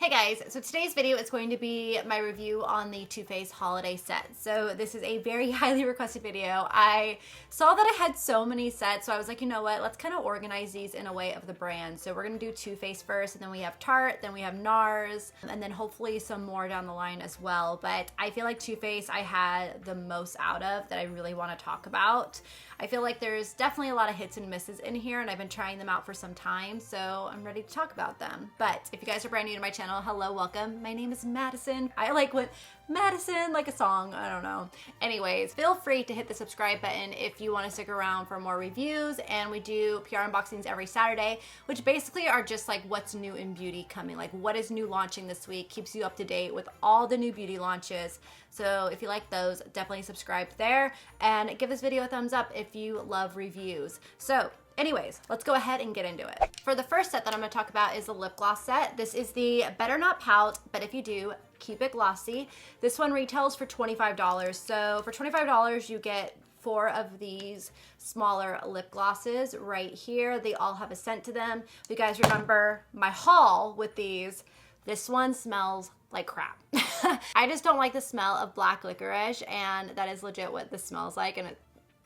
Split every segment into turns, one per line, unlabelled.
Hey guys, so today's video is going to be my review on the Too Faced holiday set. So this is a very highly requested video. I saw that I had so many sets, so I was like, you know what, let's kind of organize these in a way of the brand. So we're gonna do Too Faced first, and then we have Tarte, then we have NARS, and then hopefully some more down the line as well. But I feel like Too Faced I had the most out of that I really want to talk about. I feel like there's definitely a lot of hits and misses in here, and I've been trying them out for some time, so I'm ready to talk about them. But if you guys are brand new to my channel, hello, welcome. My name is Madison. I like what Madison, like a song, I don't know. Anyways, feel free to hit the subscribe button if you want to stick around for more reviews, and we do PR unboxings every Saturday, which basically are just like what's new in beauty coming, like what is new launching this week, keeps you up to date with all the new beauty launches. So if you like those, definitely subscribe there and give this video a thumbs up if you love reviews. So anyways, let's go ahead and get into it. For the first set that I'm going to talk about is the lip gloss set. This is the Better Not Pout, but if you do, keep it glossy. This one retails for $25. So for $25, you get 4 of these smaller lip glosses right here. They all have a scent to them. If you guys remember my haul with these, this one smells like crap. I just don't like the smell of black licorice, and that is legit what this smells like, and it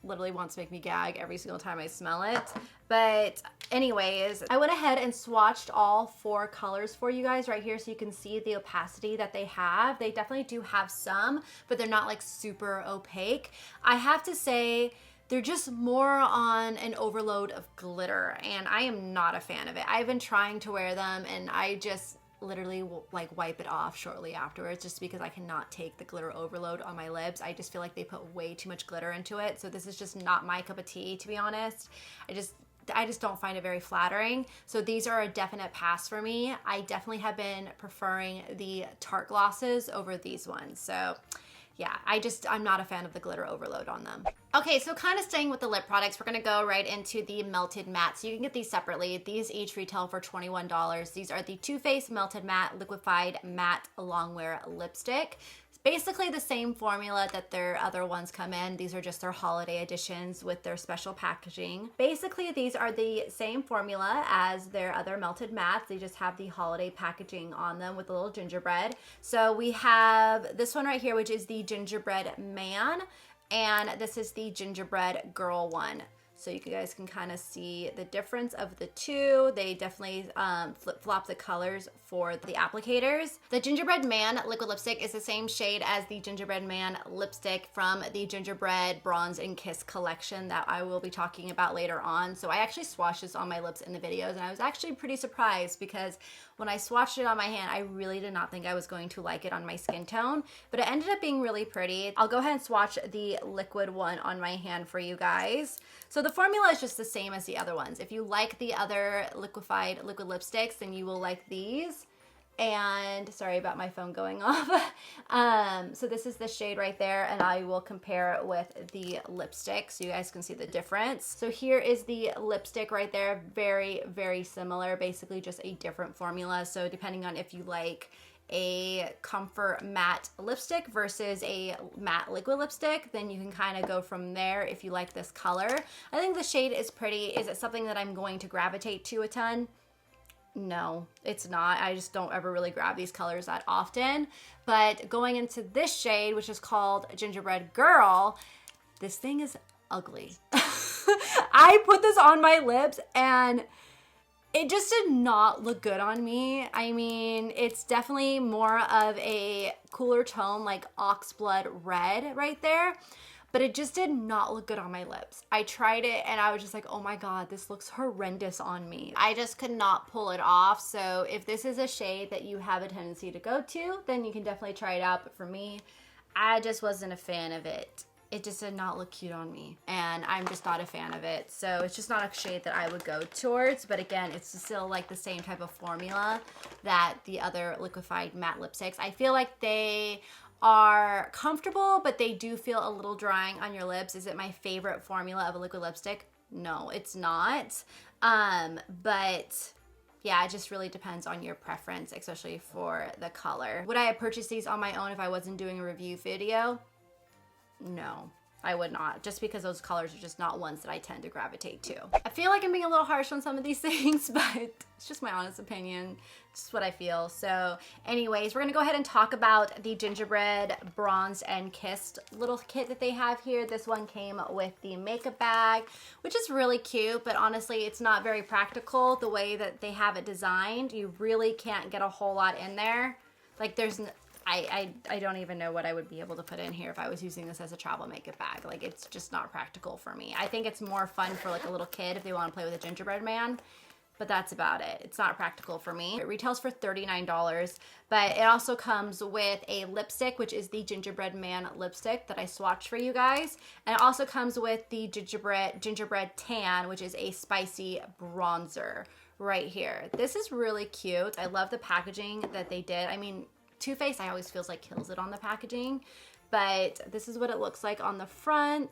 literally wants to make me gag every single time I smell it. But anyways, I went ahead and swatched all 4 colors for you guys right here so you can see the opacity that they have. They definitely do have some, but they're not like super opaque. I have to say, they're just more on an overload of glitter, and I am not a fan of it. I've been trying to wear them, and I just literally will like wipe it off shortly afterwards just because I cannot take the glitter overload on my lips. I just feel like they put way too much glitter into it. So this is just not my cup of tea, to be honest. I just don't find it very flattering. So these are a definite pass for me. I definitely have been preferring the Tarte glosses over these ones. So yeah, I'm not a fan of the glitter overload on them. Okay, so kind of staying with the lip products, we're gonna go right into the Melted Matte. So you can get these separately. These each retail for $21. These are the Too Faced Melted Matte Liquefied Matte Longwear Lipstick. It's basically the same formula that their other ones come in. These are just their holiday editions with their special packaging. Basically, these are the same formula as their other Melted Mattes. They just have the holiday packaging on them with a little gingerbread. So we have this one right here, which is the Gingerbread Man, and this is the Gingerbread Girl one. So you guys can kind of see the difference of the two. They definitely flip-flop the colors for the applicators. The Gingerbread Man liquid lipstick is the same shade as the Gingerbread Man lipstick from the Gingerbread Bronze and Kiss collection that I will be talking about later on. So I actually swatched this on my lips in the videos, and I was actually pretty surprised because when I swatched it on my hand, I really did not think I was going to like it on my skin tone, but it ended up being really pretty. I'll go ahead and swatch the liquid one on my hand for you guys. So the formula is just the same as the other ones. If you like the other liquefied liquid lipsticks, then you will like these. And sorry about my phone going off. So this is the shade right there, and I will compare it with the lipstick so you guys can see the difference. So here is the lipstick right there. Very, very similar, basically just a different formula. So depending on if you like a comfort matte lipstick versus a matte liquid lipstick, then you can kind of go from there if you like this color. I think the shade is pretty. Is it something that I'm going to gravitate to a ton? No, it's not. I just don't ever really grab these colors that often. But going into this shade, which is called Gingerbread Girl, this thing is ugly. I put this on my lips and it just did not look good on me. I mean, it's definitely more of a cooler tone, like oxblood red right there, but it just did not look good on my lips. I tried it and I was just like, oh my God, this looks horrendous on me. I just could not pull it off. So if this is a shade that you have a tendency to go to, then you can definitely try it out. But for me, I just wasn't a fan of it. It just did not look cute on me, and I'm just not a fan of it. So it's just not a shade that I would go towards, but again, it's still like the same type of formula that the other liquefied matte lipsticks. I feel like they are comfortable, but they do feel a little drying on your lips. Is it my favorite formula of a liquid lipstick? No, it's not. But yeah, it just really depends on your preference, especially for the color. Would I have purchased these on my own if I wasn't doing a review video? No. I would not, just because those colors are just not ones that I tend to gravitate to. I feel like I'm being a little harsh on some of these things, but it's just my honest opinion. It's just what I feel. So anyways, we're gonna go ahead and talk about the Gingerbread Bronzed and Kissed little kit that they have here. This one came with the makeup bag, which is really cute, but honestly, it's not very practical the way that they have it designed. You really can't get a whole lot in there. Like there's, I don't even know what I would be able to put in here if I was using this as a travel makeup bag. Like it's just not practical for me. I think it's more fun for like a little kid if they want to play with a gingerbread man, but that's about it. It's not practical for me. It retails for $39, but it also comes with a lipstick, which is the Gingerbread Man lipstick that I swatched for you guys. And it also comes with the Gingerbread Tan, which is a spicy bronzer right here. This is really cute. I love the packaging that they did. I mean, Too Faced, I always feels like kills it on the packaging, but this is what it looks like on the front.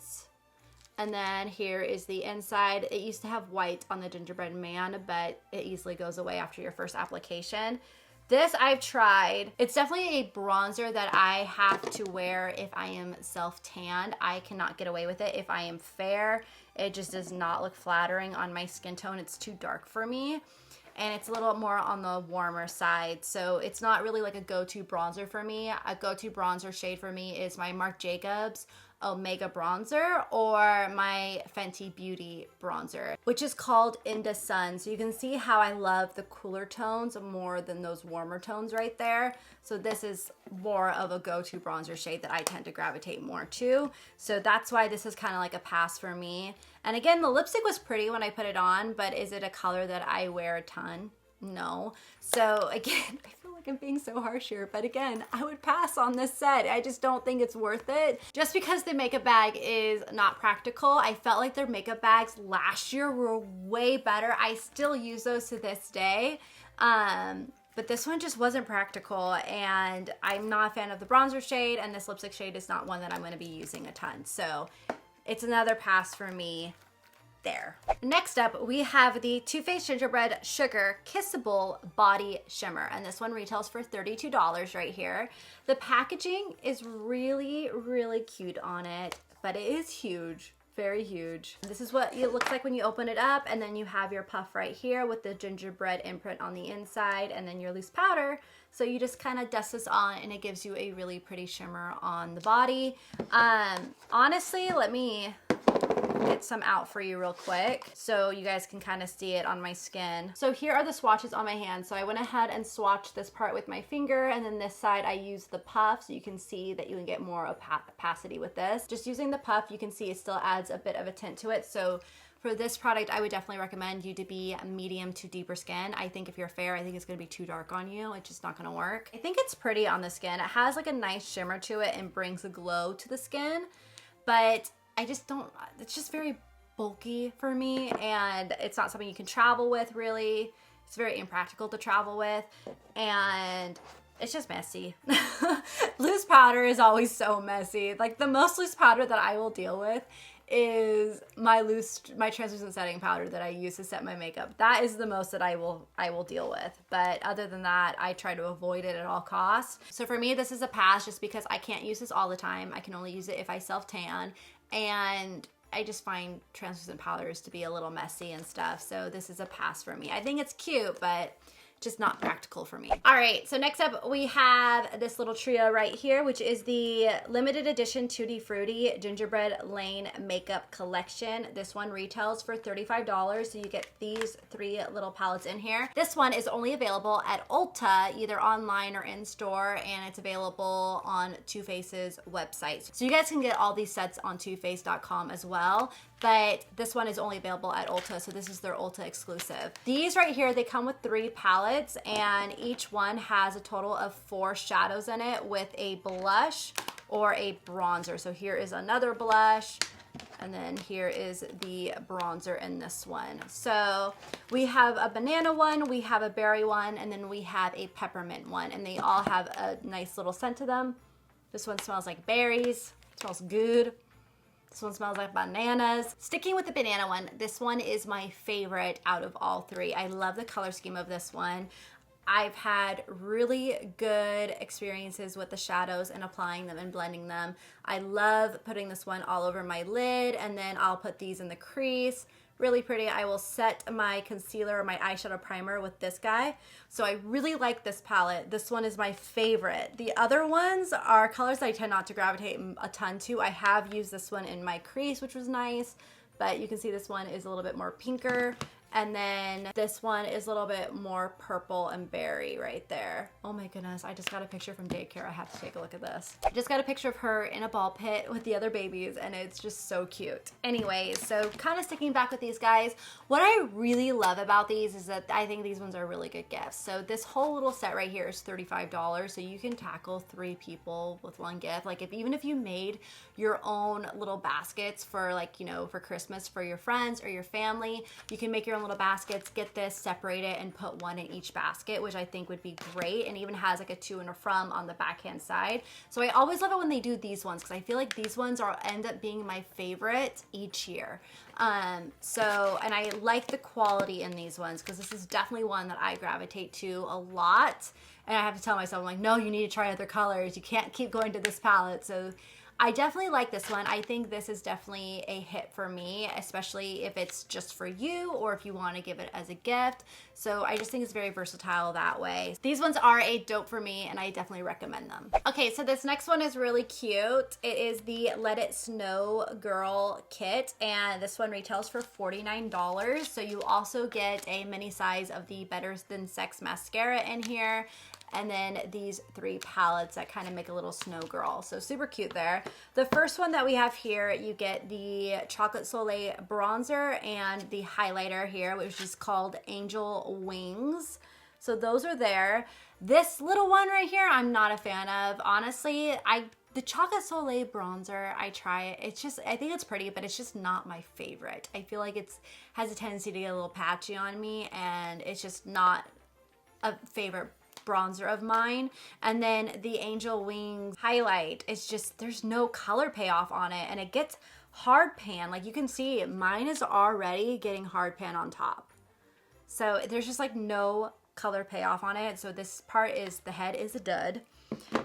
And then here is the inside. It used to have white on the Gingerbread Man, but it easily goes away after your first application. This I've tried. It's definitely a bronzer that I have to wear if I am self-tanned. I cannot get away with it if I am fair. It just does not look flattering on my skin tone. It's too dark for me. And it's a little more on the warmer side. So it's not really like a go-to bronzer for me. A go-to bronzer shade for me is my Marc Jacobs Omega bronzer or my Fenty Beauty bronzer, which is called In the Sun. So you can see how I love the cooler tones more than those warmer tones right there. So this is more of a go-to bronzer shade that I tend to gravitate more to. So that's why this is kind of like a pass for me. And again, the lipstick was pretty when I put it on, but is it a color that I wear a ton? No. So again, I feel like I'm being so harsh here, but again, I would pass on this set. I just don't think it's worth it. Just because the makeup bag is not practical, I felt like their makeup bags last year were way better. I still use those to this day. But this one just wasn't practical, and I'm not a fan of the bronzer shade, and this lipstick shade is not one that I'm going to be using a ton. So it's another pass for me there. Next up, we have the Too Faced Gingerbread Sugar Kissable Body Shimmer, and this one retails for $32 right here. The packaging is really, really cute on it, but it is huge. Very huge. This is what it looks like when you open it up, and then you have your puff right here with the gingerbread imprint on the inside, and then your loose powder. So you just kind of dust this on, and it gives you a really pretty shimmer on the body. Honestly, let me get some out for you real quick so you guys can kind of see it on my skin. So here are the swatches on my hand. So I went ahead and swatched this part with my finger, and then this side I used the puff, so you can see that you can get more opacity with this. Just using the puff, you can see it still adds a bit of a tint to it. So for this product, I would definitely recommend you to be medium to deeper skin. I think if you're fair, I think it's gonna be too dark on you. It's just not gonna work. I think it's pretty on the skin. It has like a nice shimmer to it and brings a glow to the skin, but I just don't, it's just very bulky for me, and it's not something you can travel with really. It's very impractical to travel with, and it's just messy. Loose powder is always so messy. Like the most loose powder that I will deal with is my translucent setting powder that I use to set my makeup. That is the most that I will deal with. But other than that, I try to avoid it at all costs. So for me, this is a pass just because I can't use this all the time. I can only use it if I self-tan, and I just find translucent powders to be a little messy and stuff. So this is a pass for me. I think it's cute, but just not practical for me. All right, so next up we have this little trio right here, which is the limited edition Tutti Frutti Gingerbread Lane Makeup Collection. This one retails for $35, so you get these 3 little palettes in here. This one is only available at Ulta, either online or in store, and it's available on Too Faced's website. So you guys can get all these sets on toofaced.com as well, but this one is only available at Ulta, so this is their Ulta exclusive. These right here, they come with 3 palettes, and each one has a total of 4 shadows in it with a blush or a bronzer. So here is another blush, and then here is the bronzer in this one. So we have a banana one, we have a berry one, and then we have a peppermint one, and they all have a nice little scent to them. This one smells like berries, it smells good. This one smells like bananas. Sticking with the banana one, this one is my favorite out of all 3. I love the color scheme of this one. I've had really good experiences with the shadows and applying them and blending them. I love putting this one all over my lid, and then I'll put these in the crease. Really pretty. I will set my concealer or my eyeshadow primer with this guy. So I really like this palette. This one is my favorite. The other ones are colors that I tend not to gravitate a ton to. I have used this one in my crease, which was nice, but you can see this one is a little bit more pinker. And then this one is a little bit more purple and berry right there. Oh my goodness, I just got a picture from daycare. I have to take a look at this. I just got a picture of her in a ball pit with the other babies, and it's just so cute. Anyways, so kind of sticking back with these guys, what I really love about these is that I think these ones are really good gifts. So this whole little set right here is $35, so you can tackle 3 people with one gift. Like even if you made your own little baskets for, like, you know, for Christmas for your friends or your family, you can make your own little baskets, get this, separate it, and put one in each basket, which I think would be great, and even has like a to and a from on the backhand side. So I always love it when they do these ones, because I feel like these ones end up being my favorite each year. And I like the quality in these ones, because this is definitely one that I gravitate to a lot, and I have to tell myself, I'm like, no, you need to try other colors, you can't keep going to this palette. So I definitely like this one. I think this is definitely a hit for me, especially if it's just for you or if you want to give it as a gift. So I just think it's very versatile that way. These ones are a dope for me, and I definitely recommend them. Okay, so this next one is really cute. It is the Let It Snow Girl kit, and this one retails for $49. So you also get a mini size of the Better Than Sex mascara in here, and then these 3 palettes that kind of make a little snow girl. So super cute there. The first one that we have here, you get the Chocolate Soleil bronzer and the highlighter here, which is called Angel Wings. So those are there. This little one right here, I'm not a fan of. Honestly, the Chocolate Soleil bronzer, I try it. It's just, I think it's pretty, but it's just not my favorite. I feel like it's has a tendency to get a little patchy on me, and it's just not a favorite bronzer of mine. And then the Angel Wings highlight, it's just, there's no color payoff on it, and it gets hard pan. Like you can see, mine is already getting hard pan on top. So there's just like no color payoff on it. So this part is, the head is a dud.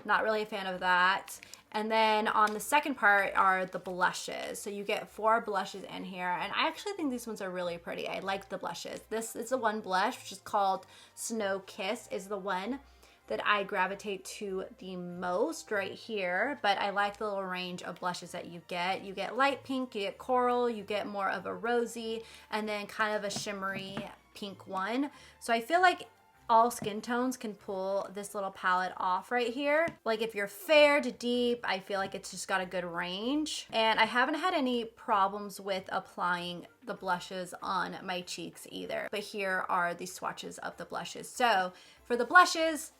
Not really a fan of that. And then on the second part are the blushes. So you get 4 blushes in here, and I actually think these ones are really pretty. I like the blushes. This is the one blush, which is called Snow Kiss, is the one that I gravitate to the most right here. But I like the little range of blushes that you get. You get light pink, you get coral, you get more of a rosy, and then kind of a shimmery pink one. So I feel like all skin tones can pull this little palette off right here. Like if you're fair to deep, I feel like it's just got a good range. And I haven't had any problems with applying the blushes on my cheeks either. But here are the swatches of the blushes. So for the blushes,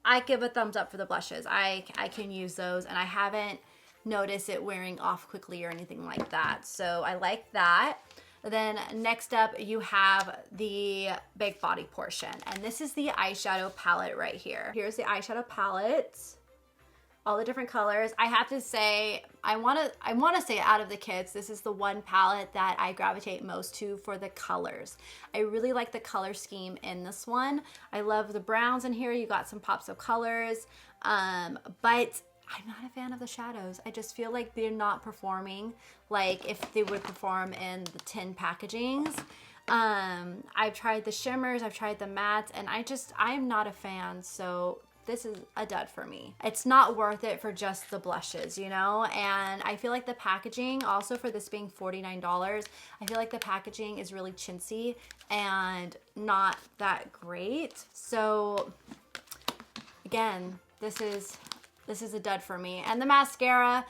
I give a thumbs up for the blushes. I can use those, and I haven't noticed it wearing off quickly or anything like that. So I like that. Then next up, you have the big body portion, and this is the eyeshadow palette right here. Here's the eyeshadow palette, all the different colors. I have to say, I want to say out of the kits, this is the one palette that I gravitate most to for the colors. I really like the color scheme in this one. I love the browns in here. You got some pops of colors, but I'm not a fan of the shadows. I just feel like they're not performing like if they would perform in the tin packagings. I've tried the shimmers, I've tried the mattes, and I'm not a fan, so this is a dud for me. It's not worth it for just the blushes, you know? And I feel like the packaging, also for this being $49, I feel like the packaging is really chintzy and not that great. So again, this is a dud for me. And the mascara,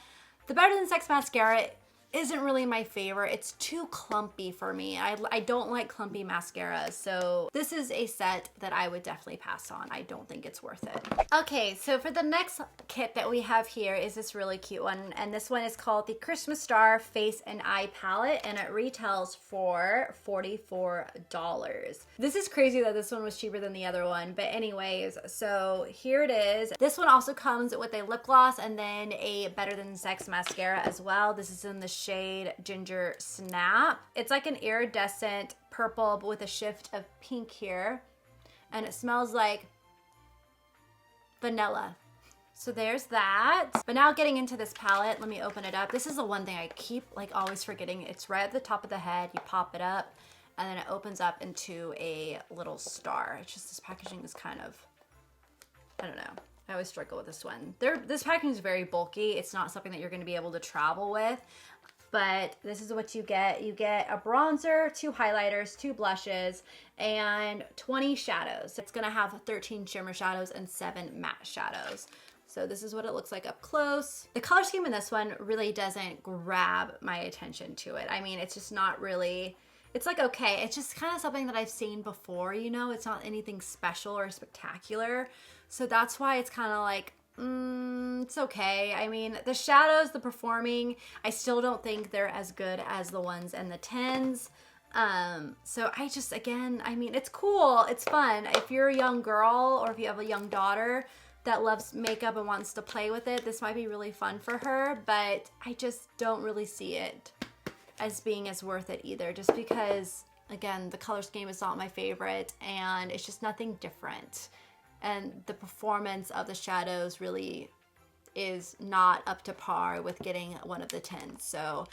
the Better Than Sex mascara isn't really my favorite. It's too clumpy for me. I don't like clumpy mascaras. So this is a set that I would definitely pass on. I don't think it's worth it. Okay, so for the next kit that we have here is this really cute one. And this one is called the Christmas Star Face and Eye Palette, and it retails for $44. This is crazy that this one was cheaper than the other one. But anyways, so here it is. This one also comes with a lip gloss and then a Better Than Sex mascara as well. This is in the shade Ginger Snap. It's like an iridescent purple but with a shift of pink here. and it smells like vanilla. So there's that. But now getting into this palette, let me open it up. This is the one thing I keep like always forgetting. It's right at the top of the head. You pop it up and then it opens up into a little star. It's just this packaging is kind of, I don't know. I always struggle with this one. This packaging is very bulky. It's not something that you're gonna be able to travel with, but this is what you get. You get a bronzer, 2 highlighters, 2 blushes, and 20 shadows. It's gonna have 13 shimmer shadows and 7 matte shadows. So this is what it looks like up close. The color scheme in this one really doesn't grab my attention to it. I mean, it's just not really, it's like, okay, it's just kind of something that I've seen before, you know? It's not anything special or spectacular. So that's why it's kind of like, it's okay. I mean, the shadows, the performing, I still don't think they're as good as the ones in the 10s. So I just, again, I mean, it's cool. It's fun. If you're a young girl or if you have a young daughter that loves makeup and wants to play with it, this might be really fun for her, but I just don't really see it as being as worth it either, just because, again, the color scheme is not my favorite and it's just nothing different. And the performance of the shadows really is not up to par with getting one of the 10s. So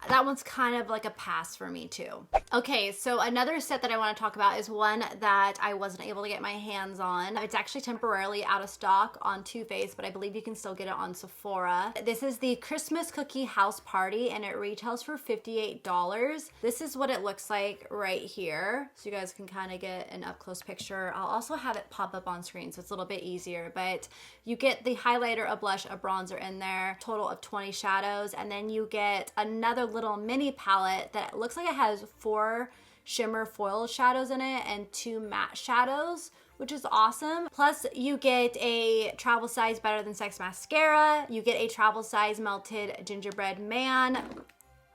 that one's kind of like a pass for me too. Okay, so another set that I want to talk about is one that I wasn't able to get my hands on. It's actually temporarily out of stock on Too Faced, but I believe you can still get it on Sephora. This is the Christmas Cookie House Party, and it retails for $58. This is what it looks like right here, so you guys can kind of get an up-close picture. I'll also have it pop up on screen, so it's a little bit easier, but you get the highlighter, a blush, a bronzer in there, total of 20 shadows, and then you get another little mini palette that looks like it has 4 shimmer foil shadows in it and 2 matte shadows, which is awesome. Plus you get a travel size Better Than Sex mascara. You get a travel size Melted Gingerbread Man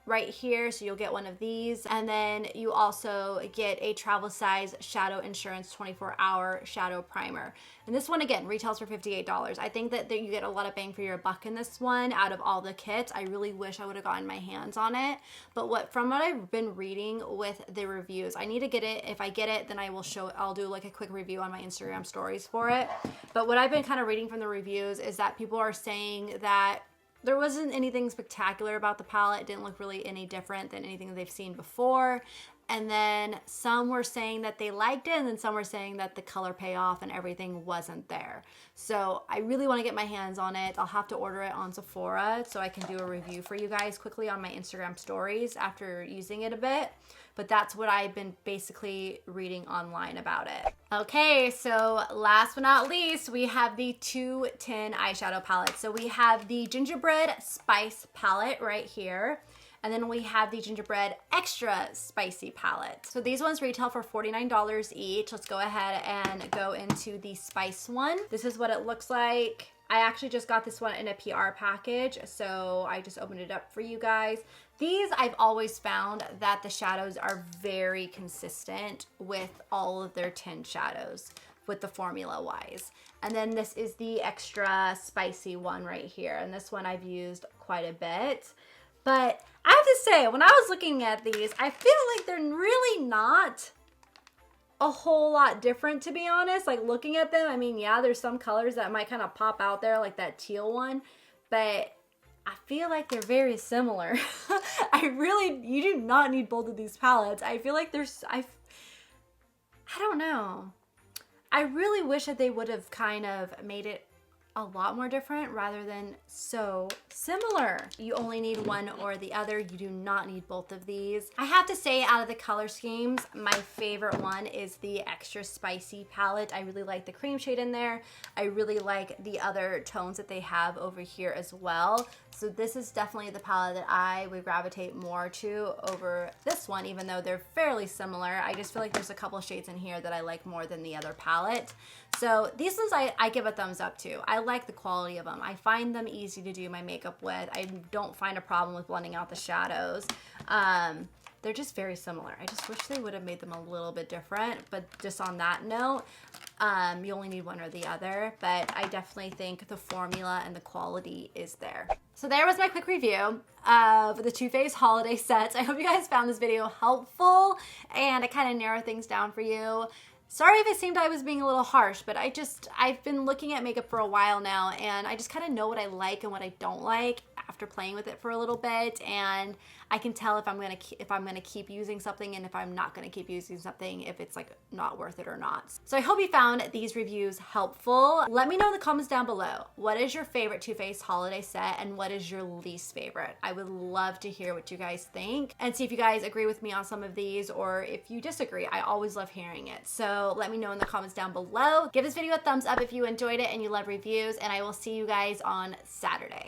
right here, so you'll get one of these, and then you also get a travel size Shadow Insurance 24-hour shadow primer. And this one, again, retails for $58. I think that you get a lot of bang for your buck in this one out of all the kits. I really wish I would have gotten my hands on it, but from what I've been reading with the reviews, I need to get it. If I get it, then I'll do like a quick review on my Instagram stories for it. But what I've been kind of reading from the reviews is that people are saying that there wasn't anything spectacular about the palette. It didn't look really any different than anything that they've seen before. And then some were saying that they liked it, and then some were saying that the color payoff and everything wasn't there. So I really want to get my hands on it. I'll have to order it on Sephora so I can do a review for you guys quickly on my Instagram stories after using it a bit. But that's what I've been basically reading online about it. Okay, so last but not least, we have the 210 eyeshadow palette. So we have the Gingerbread Spice palette right here. And then we have the Gingerbread Extra Spicy palette. So these ones retail for $49 each. Let's go ahead and go into the spice one. This is what it looks like. I actually just got this one in a PR package, so I just opened it up for you guys. These, I've always found that the shadows are very consistent with all of their 10 shadows with the formula wise. And then this is the extra spicy one right here. And this one I've used quite a bit. But I have to say, when I was looking at these, I feel like they're really not a whole lot different, to be honest. Like looking at them, I mean, yeah, there's some colors that might kind of pop out there, like that teal one, but I feel like they're very similar. You do not need both of these palettes. I feel like I don't know. I really wish that they would have kind of made it a lot more different rather than so similar. You only need one or the other. You do not need both of these. I have to say, out of the color schemes, my favorite one is the extra spicy palette. I really like the cream shade in there. I really like the other tones that they have over here as well. So this is definitely the palette that I would gravitate more to over this one, even though they're fairly similar. I just feel like there's a couple shades in here that I like more than the other palette. So these ones I give a thumbs up to. I like the quality of them. I find them easy to do my makeup with. I don't find a problem with blending out the shadows. They're just very similar. I just wish they would have made them a little bit different, but just on that note, you only need one or the other, but I definitely think the formula and the quality is there. So there was my quick review of the Too Faced holiday sets. I hope you guys found this video helpful and it kind of narrowed things down for you. Sorry if it seemed I was being a little harsh, but I've been looking at makeup for a while now, and I just kind of know what I like and what I don't like after playing with it for a little bit, and I can tell if I'm gonna keep using something and if I'm not gonna keep using something, if it's like not worth it or not. So I hope you found these reviews helpful. Let me know in the comments down below, what is your favorite Too Faced holiday set and what is your least favorite? I would love to hear what you guys think and see if you guys agree with me on some of these or if you disagree. I always love hearing it. So let me know in the comments down below. Give this video a thumbs up if you enjoyed it and you love reviews, and I will see you guys on Saturday.